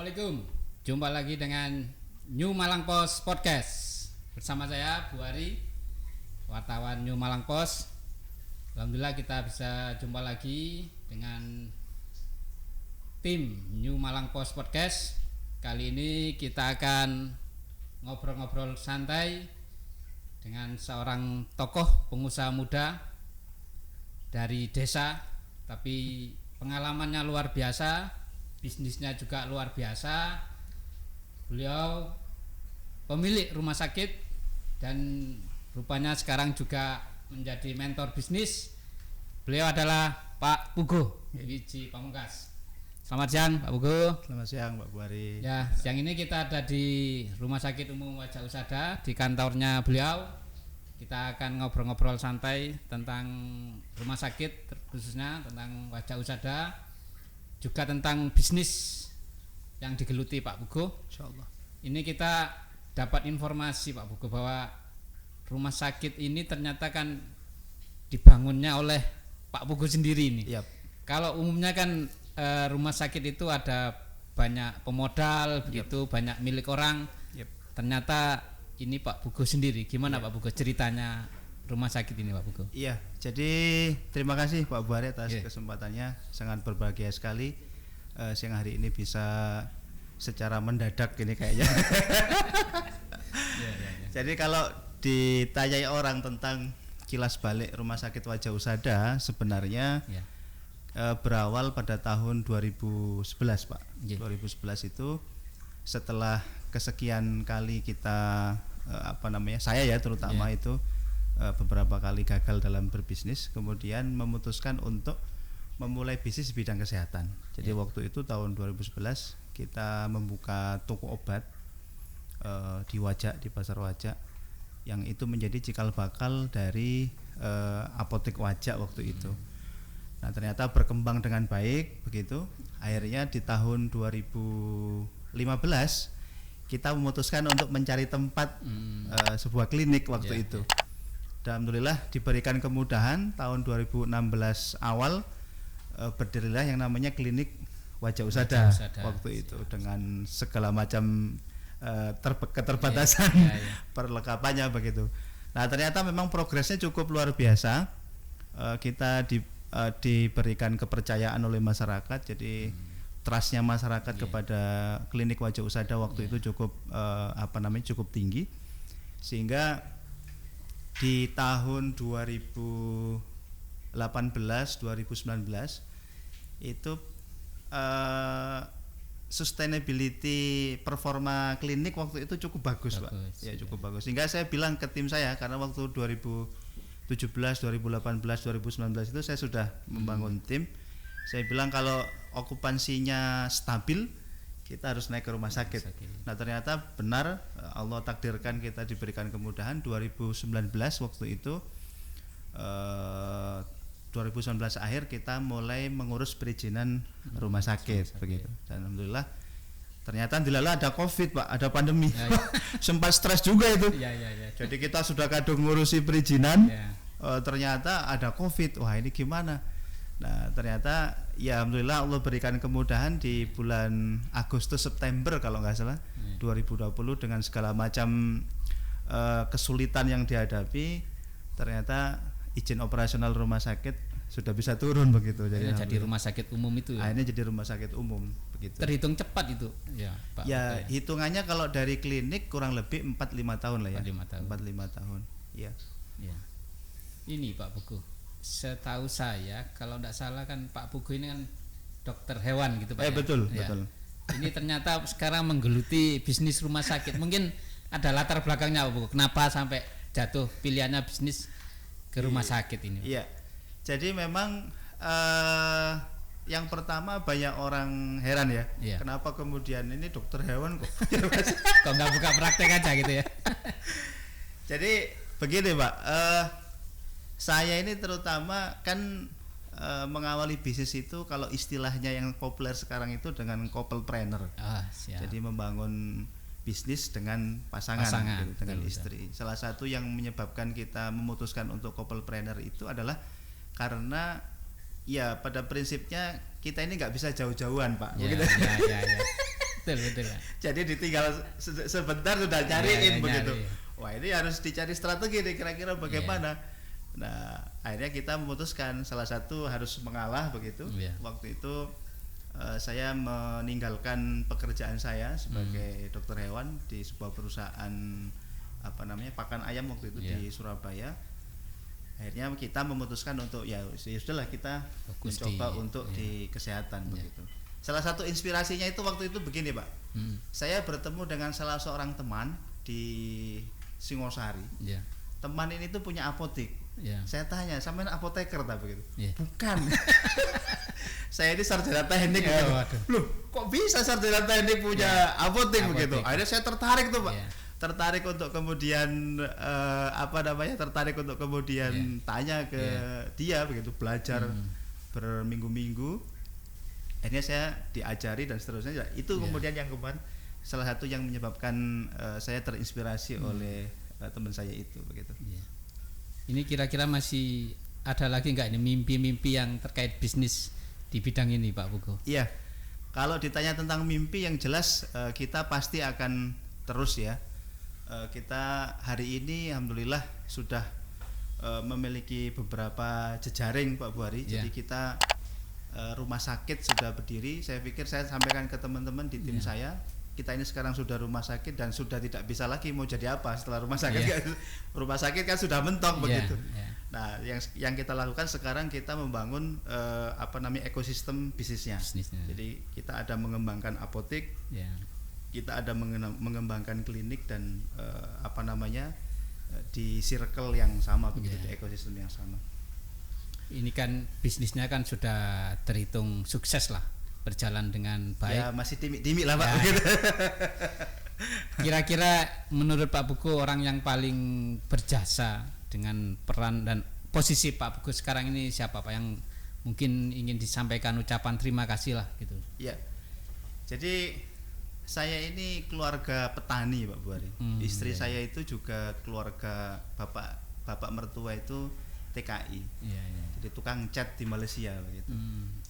Assalamualaikum. Jumpa lagi dengan New Malang Post Podcast. Bersama saya Bu Ari, wartawan New Malang Post. Alhamdulillah kita bisa jumpa lagi dengan tim New Malang Post Podcast. Kali ini kita akan ngobrol-ngobrol santai dengan seorang tokoh pengusaha muda dari desa, tapi pengalamannya luar biasa, bisnisnya juga luar biasa. Beliau pemilik rumah sakit dan rupanya sekarang juga menjadi mentor bisnis. Beliau adalah Pak Pugo Wiji Pamungkas. Selamat siang Pak Pugo. Selamat siang Pak Buari. Ya, siang ini kita ada di Rumah Sakit Umum Wajah Usada, di kantornya beliau. Kita akan ngobrol-ngobrol santai tentang rumah sakit, khususnya tentang Wajah Usada, juga tentang bisnis yang digeluti Pak Pugo. Insyaallah. Ini kita dapat informasi Pak Pugo bahwa rumah sakit ini ternyata kan dibangunnya oleh Pak Pugo sendiri ini. Yap. Kalau umumnya kan rumah sakit itu ada banyak pemodal begitu, banyak milik orang. Yap. Ternyata ini Pak Pugo sendiri. Gimana Pak Pugo ceritanya rumah sakit ini Pak Pugo? Iya, jadi terima kasih Pak Buari atas kesempatannya. Sangat berbahagia sekali siang hari ini bisa secara mendadak ini kayaknya. Jadi kalau ditanyai orang tentang kilas balik Rumah Sakit Wajah Usada, sebenarnya berawal pada tahun 2011 Pak. 2011 itu setelah kesekian kali kita saya ya terutama itu beberapa kali gagal dalam berbisnis, kemudian memutuskan untuk memulai bisnis di bidang kesehatan. Jadi waktu itu tahun 2011 kita membuka toko obat di Wajak, di Pasar Wajak, yang itu menjadi cikal bakal dari apotek Wajak waktu itu. Nah, ternyata berkembang dengan baik begitu. Akhirnya di tahun 2015 kita memutuskan untuk mencari tempat sebuah klinik waktu itu. Dan alhamdulillah diberikan kemudahan tahun 2016 awal berdirilah yang namanya klinik Wajah Usada waktu itu dengan segala macam keterbatasan perlengkapannya begitu. Nah, ternyata memang progresnya cukup luar biasa. Kita diberikan kepercayaan oleh masyarakat, jadi trustnya masyarakat kepada klinik Wajah Usada waktu itu cukup cukup tinggi, sehingga di tahun 2018 2019 itu sustainability performa klinik waktu itu cukup bagus Pak. Ya cukup bagus. Sehingga saya bilang ke tim saya, karena waktu 2017, 2018, 2019 itu saya sudah membangun tim. Saya bilang kalau okupansinya stabil, kita harus naik ke rumah sakit. Nah, ternyata benar, Allah takdirkan kita diberikan kemudahan 2019 waktu itu. 2019 akhir kita mulai mengurus perizinan rumah sakit begitu. Dan alhamdulillah ternyata dilala ada Covid Pak, ada pandemi. Sempat stres juga itu. Jadi kita sudah kadung ngurusi perizinan, ternyata ada Covid. Wah, ini gimana? Nah, ternyata ya alhamdulillah Allah berikan kemudahan di bulan Agustus September kalau nggak salah 2020 dengan segala macam kesulitan yang dihadapi, ternyata izin operasional rumah sakit sudah bisa turun begitu. Jadi rumah sakit umum itu ya? Akhirnya jadi rumah sakit umum begitu. Terhitung cepat itu ya Pak? Ya hitungannya kalau dari klinik kurang lebih 4-5 tahun lah ya. 4-5 tahun. Ya. Ini Pak Pugo, setahu saya kalau tidak salah kan Pak Pugo ini kan dokter hewan gitu Pak. Betul. Ini ternyata sekarang menggeluti bisnis rumah sakit. Mungkin ada latar belakangnya Pak Pugo, kenapa sampai jatuh pilihannya bisnis ke rumah sakit ini? Iya. Jadi memang yang pertama banyak orang heran ya. Kenapa kemudian ini dokter hewan kok kok nggak buka praktek aja gitu ya? Jadi begini Pak, saya ini terutama kan mengawali bisnis itu kalau istilahnya yang populer sekarang itu dengan couple-planner. Jadi membangun bisnis dengan pasangan gitu, dengan istri. Salah satu yang menyebabkan kita memutuskan untuk couple-planner itu adalah karena ya pada prinsipnya kita ini nggak bisa jauh-jauhan Pak. Ya. betul. Jadi ditinggal sebentar sudah cariin begitu. Wah, ini harus dicari strategi nih kira-kira bagaimana. Nah, akhirnya kita memutuskan salah satu harus mengalah begitu. Waktu itu saya meninggalkan pekerjaan saya sebagai dokter hewan di sebuah perusahaan pakan ayam waktu itu di Surabaya. Akhirnya kita memutuskan untuk ya sudahlah kita fokus mencoba untuk di kesehatan begitu. Salah satu inspirasinya itu waktu itu begini Pak. Saya bertemu dengan salah seorang teman di Singosari. Teman ini tuh punya apotek. Saya tanya, sampean apoteker tak begitu? Bukan. Saya ini sarjana teknik gitu. Loh, kok bisa sarjana teknik punya apotek begitu? Akhirnya saya tertarik tuh Pak. Tertarik untuk kemudian tertarik untuk kemudian tanya ke dia begitu, belajar berminggu-minggu. Akhirnya saya diajari dan seterusnya. Itu kemudian yang kemarin salah satu yang menyebabkan saya terinspirasi oleh teman saya itu begitu. Ini kira-kira masih ada lagi nggak ini mimpi-mimpi yang terkait bisnis di bidang ini Pak Pugo? Iya, kalau ditanya tentang mimpi yang jelas kita pasti akan terus ya. Kita hari ini alhamdulillah sudah memiliki beberapa jejaring Pak Buari. Jadi kita rumah sakit sudah berdiri. Saya pikir saya sampaikan ke teman-teman di tim saya, kita ini sekarang sudah rumah sakit dan sudah tidak bisa lagi mau jadi apa setelah rumah sakit. Rumah sakit kan sudah mentok begitu. Nah, yang kita lakukan sekarang kita membangun ekosistem bisnisnya. Jadi kita ada mengembangkan apotek, kita ada mengembangkan klinik dan di circle yang sama begitu, di ekosistem yang sama. Ini kan bisnisnya kan sudah terhitung sukses lah, berjalan dengan baik. Ya masih timik lah Pak. Kira-kira menurut Pak Pugo orang yang paling berjasa dengan peran dan posisi Pak Pugo sekarang ini siapa Pak, yang mungkin ingin disampaikan ucapan terima kasih lah gitu? Ya, jadi saya ini keluarga petani Pak Buari. Istri saya itu juga keluarga bapak mertua itu TKI. Jadi tukang cat di Malaysia begitu.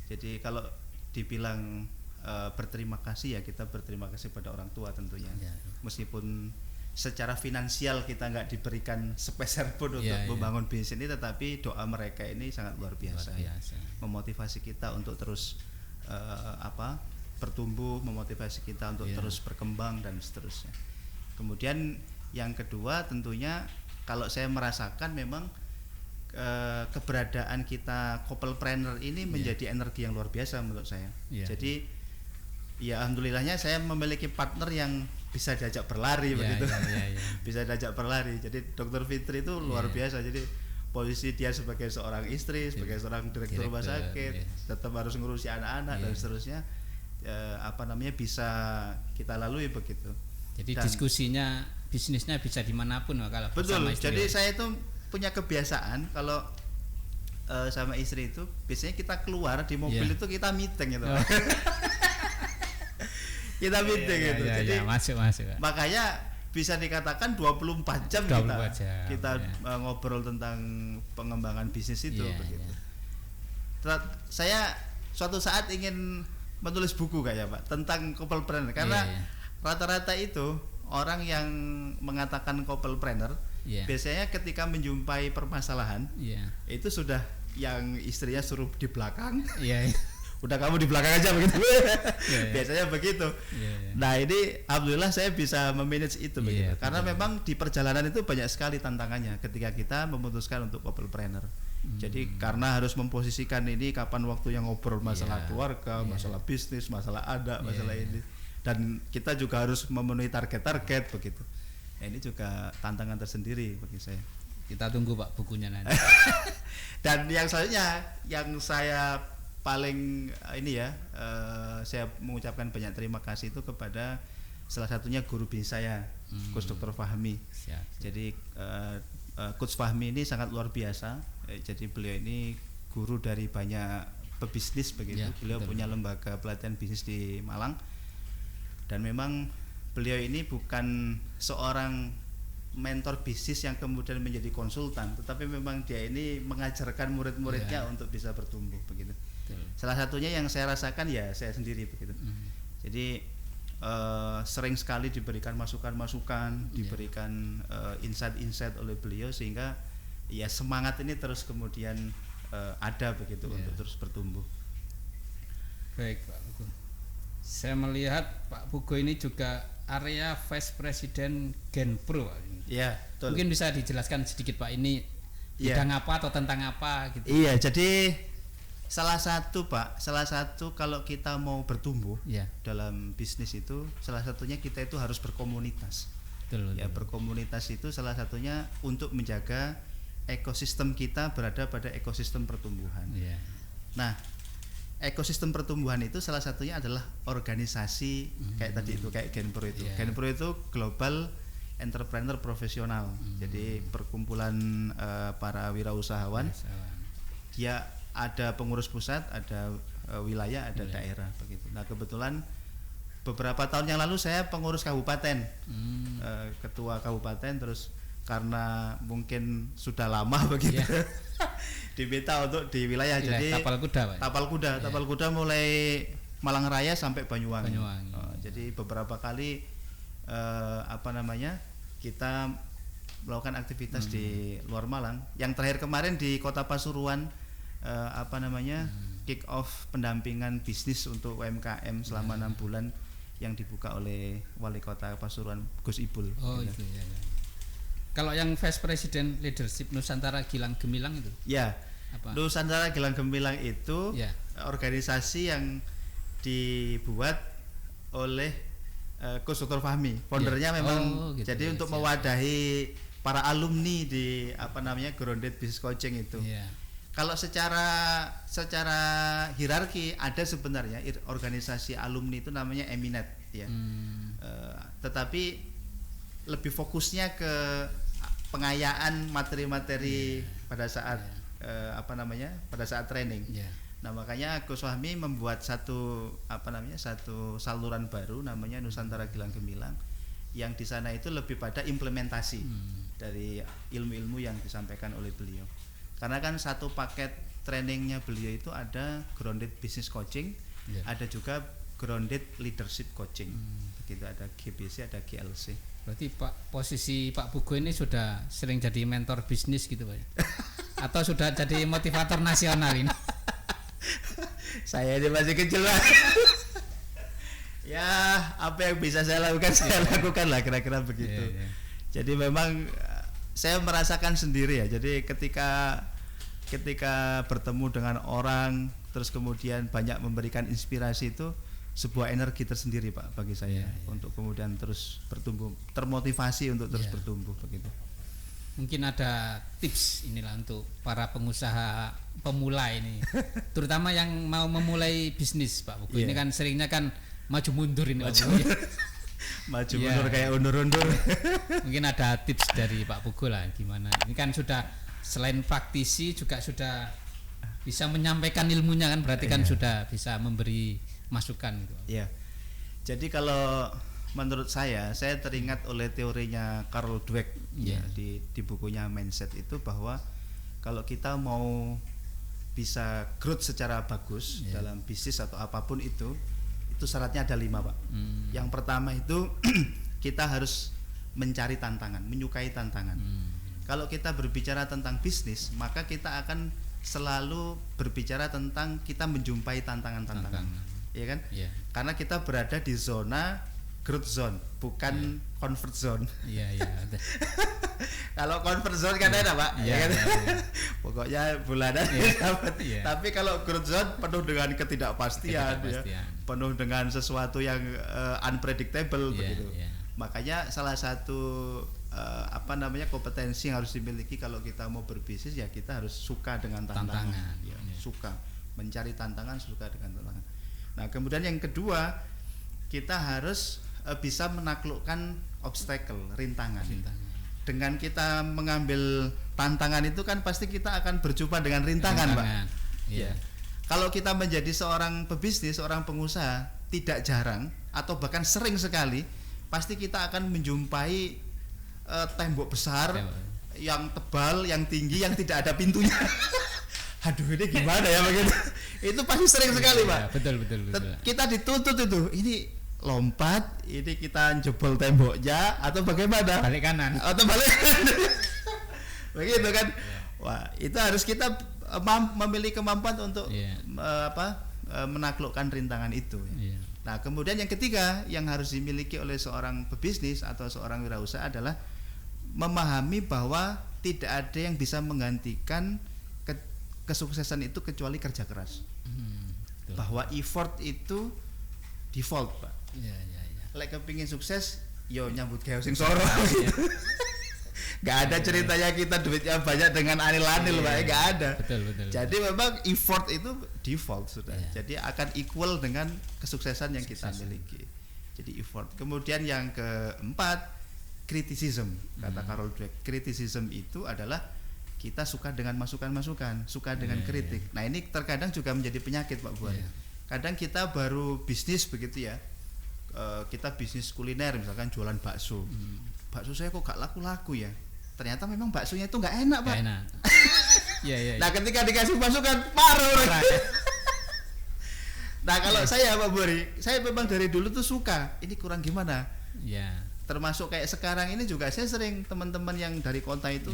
Jadi kalau dibilang berterima kasih ya kita berterima kasih pada orang tua tentunya. Meskipun secara finansial kita nggak diberikan sepeser pun untuk membangun bisnis ini, tetapi doa mereka ini sangat luar biasa. Memotivasi kita untuk terus bertumbuh, memotivasi kita untuk terus berkembang dan seterusnya. Kemudian yang kedua tentunya kalau saya merasakan memang keberadaan kita couplepreneur ini menjadi energi yang luar biasa menurut saya. Jadi ya alhamdulillahnya saya memiliki partner yang bisa diajak berlari begitu. Bisa diajak berlari. Jadi Dr. Fitri itu luar biasa. Jadi posisi dia sebagai seorang istri, sebagai seorang direktur rumah sakit, tetap harus ngurusi anak-anak dan seterusnya. Bisa kita lalui begitu. Jadi dan diskusinya bisnisnya bisa dimanapun kalau betul. Jadi saya itu punya kebiasaan kalau sama istri itu biasanya kita keluar di mobil itu kita meeting gitu. Kita meeting gitu. Jadi masuk. Makanya bisa dikatakan 24 jam kita ngobrol tentang pengembangan bisnis itu begitu. Saya suatu saat ingin menulis buku kayaknya Pak tentang couplepreneur karena rata-rata itu orang yang mengatakan couplepreneur biasanya ketika menjumpai permasalahan itu sudah yang istrinya suruh di belakang. Udah kamu di belakang aja begitu. Biasanya begitu. Nah, ini alhamdulillah saya bisa memanage itu begitu. Karena memang di perjalanan itu banyak sekali tantangannya ketika kita memutuskan untuk couplepreneur. Jadi karena harus memposisikan ini kapan waktu yang ngobrol masalah keluarga, masalah bisnis, masalah masalah ini, dan kita juga harus memenuhi target-target begitu. Nah, ini juga tantangan tersendiri bagi saya. Kita tunggu Pak bukunya nanti. Dan yang selanjutnya yang saya paling saya mengucapkan banyak terima kasih itu kepada salah satunya guru bisnis saya, Coach Dr. Fahmi. Jadi Coach Fahmi ini sangat luar biasa. Jadi beliau ini guru dari banyak pebisnis begitu. Beliau punya lembaga pelatihan bisnis di Malang. Dan memang beliau ini bukan seorang mentor bisnis yang kemudian menjadi konsultan, tetapi memang dia ini mengajarkan murid-muridnya untuk bisa bertumbuh begitu. Salah satunya yang saya rasakan ya saya sendiri begitu. Jadi sering sekali diberikan masukan-masukan, diberikan insight-insight oleh beliau, sehingga ya semangat ini terus kemudian ada begitu untuk terus bertumbuh. Baik Pak Pugo, saya melihat Pak Pugo ini juga area Vice President Genpro. Iya, betul. Mungkin bisa dijelaskan sedikit Pak, ini bidang apa atau tentang apa gitu? Iya, jadi salah satu kalau kita mau bertumbuh dalam bisnis itu, salah satunya kita itu harus berkomunitas. Betul. Berkomunitas itu salah satunya untuk menjaga ekosistem kita berada pada ekosistem pertumbuhan. Nah, ekosistem pertumbuhan itu salah satunya adalah organisasi kayak tadi itu, kayak Genpro itu. Genpro itu Global Entrepreneur Profesional. Jadi perkumpulan para wirausahawan. Dia ada pengurus pusat, ada wilayah, ada daerah begitu. Nah, kebetulan beberapa tahun yang lalu saya pengurus kabupaten, ketua kabupaten, terus karena mungkin sudah lama begitu, diminta untuk di wilayah. Jadi tapal kuda mulai Malang Raya sampai Banyuwangi. Jadi beberapa kali kita melakukan aktivitas di luar Malang. Yang terakhir kemarin di Kota Pasuruan, kick off pendampingan bisnis untuk UMKM selama 6 bulan yang dibuka oleh Wali Kota Pasuruan Gus Ipul. Itu ya. Kalau yang Vice President Leadership Nusantara Gilang Gemilang itu? Nusantara Gilang Gemilang itu organisasi yang dibuat oleh Coach Dr. Fahmi, foundernya memang. Jadi untuk mewadahi para alumni di Grounded Business Coaching itu. Kalau secara hierarki ada sebenarnya organisasi alumni itu namanya Eminet tetapi lebih fokusnya ke pengayaan materi-materi pada saat pada saat training. Nah, makanya Gus Fahmi membuat satu saluran baru namanya Nusantara Gilang Gemilang, yang di sana itu lebih pada implementasi dari ilmu-ilmu yang disampaikan oleh beliau. Karena kan satu paket trainingnya beliau itu ada Grounded Business Coaching, ada juga Grounded Leadership Coaching. Begitu, ada GBC, ada GLC. Berarti posisi Pak Pugo ini sudah sering jadi mentor bisnis gitu Pak? Atau sudah jadi motivator nasional ini? Saya ini masih kecil Pak. Ya, apa yang bisa saya lakukan saya lakukan lah, kira-kira begitu. Jadi memang saya merasakan sendiri ya. Jadi ketika bertemu dengan orang, terus kemudian banyak memberikan inspirasi, itu sebuah energi tersendiri Pak bagi saya untuk kemudian terus bertumbuh, termotivasi untuk terus bertumbuh begitu. Mungkin ada tips inilah untuk para pengusaha pemula ini, terutama yang mau memulai bisnis Pak Pugo. Ini kan seringnya kan maju mundur ini. Maju mundur kayak undur-undur. Mungkin ada tips dari Pak Pugo lah gimana. Ini kan sudah selain praktisi juga sudah bisa menyampaikan ilmunya kan, berarti kan sudah bisa memberi masukan gitu. Jadi kalau menurut saya teringat oleh teorinya Carol Dweck di bukunya Mindset itu, bahwa kalau kita mau bisa growth secara bagus dalam bisnis atau apapun itu syaratnya ada 5 Pak. Yang pertama itu kita harus mencari tantangan, menyukai tantangan. Kalau kita berbicara tentang bisnis, maka kita akan selalu berbicara tentang kita menjumpai tantangan-tantangan, ya kan? Karena kita berada di zona growth zone, bukan comfort zone. Kalau comfort zone kan ada Pak, kan? Pokoknya bulanan dapat. Tapi kalau growth zone penuh dengan ketidakpastian. Penuh dengan sesuatu yang unpredictable begitu. Makanya salah satu kompetensi yang harus dimiliki kalau kita mau berbisnis, ya kita harus suka dengan tantangan. Suka mencari tantangan, suka dengan tantangan. Nah, kemudian yang kedua, kita harus bisa menaklukkan obstacle, rintangan. Dengan kita mengambil tantangan itu kan pasti kita akan berjumpa dengan rintangan. Pak. Kalau kita menjadi seorang pebisnis, seorang pengusaha, tidak jarang atau bahkan sering sekali pasti kita akan menjumpai tembok besar yang tebal, yang tinggi, yang tidak ada pintunya. Aduh, ini gimana ya begitu? Itu pasti sering sekali Pak. Betul. Kita dituntut itu, ini lompat, ini kita jebol temboknya atau bagaimana? Balik kanan. Atau balik kanan. Begitu kan? Wah, itu harus kita memiliki kemampuan untuk menaklukkan rintangan itu. Nah, kemudian yang ketiga yang harus dimiliki oleh seorang pebisnis atau seorang wirausaha adalah memahami bahwa tidak ada yang bisa menggantikan kesuksesan itu kecuali kerja keras. Bahwa effort itu default, Pak. Lek kepingin sukses, yo nyambut gawe sing soro. Gak ada ceritanya kita duitnya banyak dengan anil-anil, Pak. Gak ada. Betul. Jadi memang effort itu default sudah. Jadi akan equal dengan kesuksesan yang kita miliki. Jadi effort. Kemudian yang keempat, criticism. Kata Carol Dweck, criticism itu adalah kita suka dengan masukan-masukan, suka dengan kritik. Nah, ini terkadang juga menjadi penyakit, Pak Buan. Kadang kita baru bisnis begitu ya. Kita bisnis kuliner, misalkan jualan bakso. Bakso saya kok gak laku-laku ya. Ternyata memang baksonya itu nggak enak, Pak. Enak. Nah, ketika dikasih masukan marah. Nah, kalau saya, Pak Bori, saya memang dari dulu tuh suka. Ini kurang gimana? Termasuk kayak sekarang ini juga saya sering teman-teman yang dari kota itu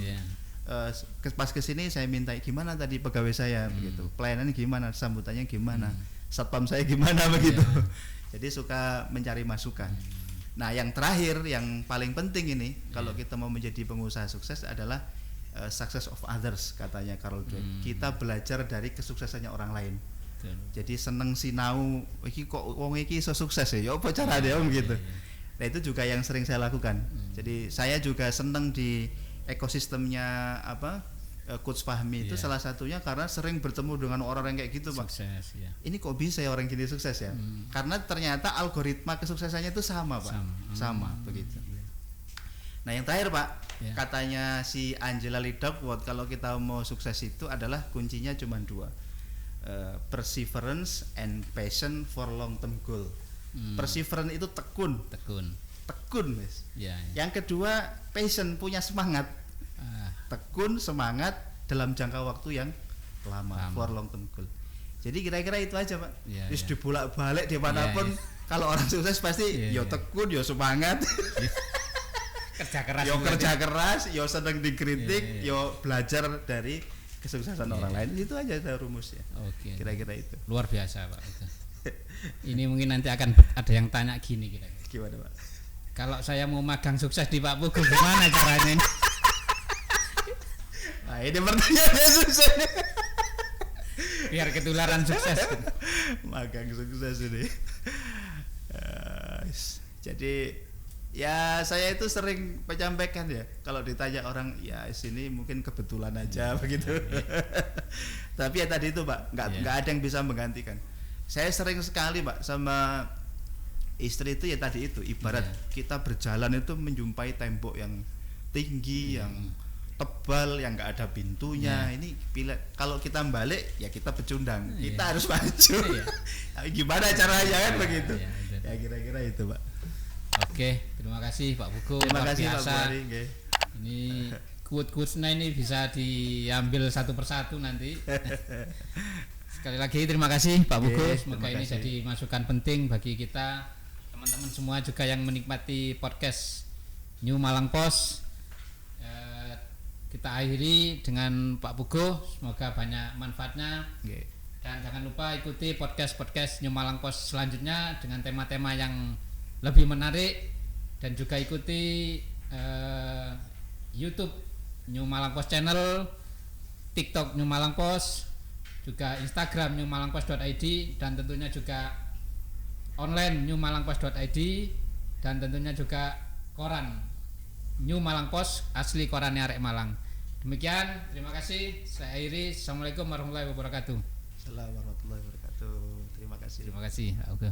pas kesini saya minta gimana tadi pegawai saya begitu, pelayanan gimana, sambutannya gimana, satpam saya gimana begitu. Jadi suka mencari masukan. Nah, yang terakhir, yang paling penting ini, kalau kita mau menjadi pengusaha sukses adalah success of others, katanya Carol Dweck. Kita belajar dari kesuksesannya orang lain. Jadi seneng sinau, iki kok wong iki iso sukses ya, apa carane om gitu. Nah, itu juga yang sering saya lakukan. Jadi saya juga seneng di ekosistemnya Coach Fahmi itu salah satunya karena sering bertemu dengan orang yang kayak gitu, Pak. Ini kok bisa ya orang gini sukses ya? Karena ternyata algoritma kesuksesannya itu sama, Pak. Sama begitu. Nah, yang terakhir, Pak, katanya si Angela Lee Duckworth, kalau kita mau sukses itu adalah kuncinya cuma dua. Perseverance and passion for long term goal. Perseverance itu tekun, Mas. Yang kedua, passion, punya semangat. Tekun, semangat dalam jangka waktu yang lama. For long term goal. Jadi kira-kira itu aja, Pak. Terus dibolak-balik dimanapun. Kalau orang sukses pasti yo tekun, yo semangat, kerja keras, yo seneng dikritik, yo belajar dari kesuksesan orang lain. Itu aja rumusnya. Kira-kira itu. Luar biasa, Pak. Ini mungkin nanti akan ada yang tanya gini kira-kira. Gimana, Pak? Kalau saya mau magang sukses di Pak Pugu, gimana caranya ini? Nah, ini pertanyaannya susah. Biar ketularan sukses. Magang sukses ini. Jadi ya saya itu sering menyampaikan ya, kalau ditanya orang ya sini mungkin kebetulan aja begitu. Tapi ya tadi itu, Pak, nggak ada yang bisa menggantikan. Saya sering sekali, Pak, sama istri itu ya tadi itu ibarat kita berjalan itu menjumpai tembok yang tinggi, yang tebal, yang nggak ada pintunya. Ini kalau kita balik ya kita pecundang, kita harus maju. Gimana caranya kan begitu? Ya kira-kira itu, Pak. Oke, terima kasih Pak Pugu. Terima kasih biasa. Pak Buari. Ini quote-quotesnya ini bisa diambil satu persatu nanti. Sekali lagi terima kasih Pak Pugu. Semoga ini jadi masukan penting bagi kita, teman-teman semua juga yang menikmati podcast New Malang Post. Kita akhiri dengan Pak Pugu, semoga banyak manfaatnya. Dan jangan lupa ikuti podcast New Malang Post selanjutnya dengan tema-tema yang lebih menarik, dan juga ikuti YouTube New Malang Post Channel, TikTok New Malang Post, juga Instagram newmalangpost.id, dan tentunya juga online newmalangpost.id, dan tentunya juga koran New Malang Post, asli korannya arek Malang. Demikian, terima kasih. Saya akhiri. Assalamualaikum warahmatullahi wabarakatuh. Assalamualaikum warahmatullahi wabarakatuh. Terima kasih. Terima kasih. Oke.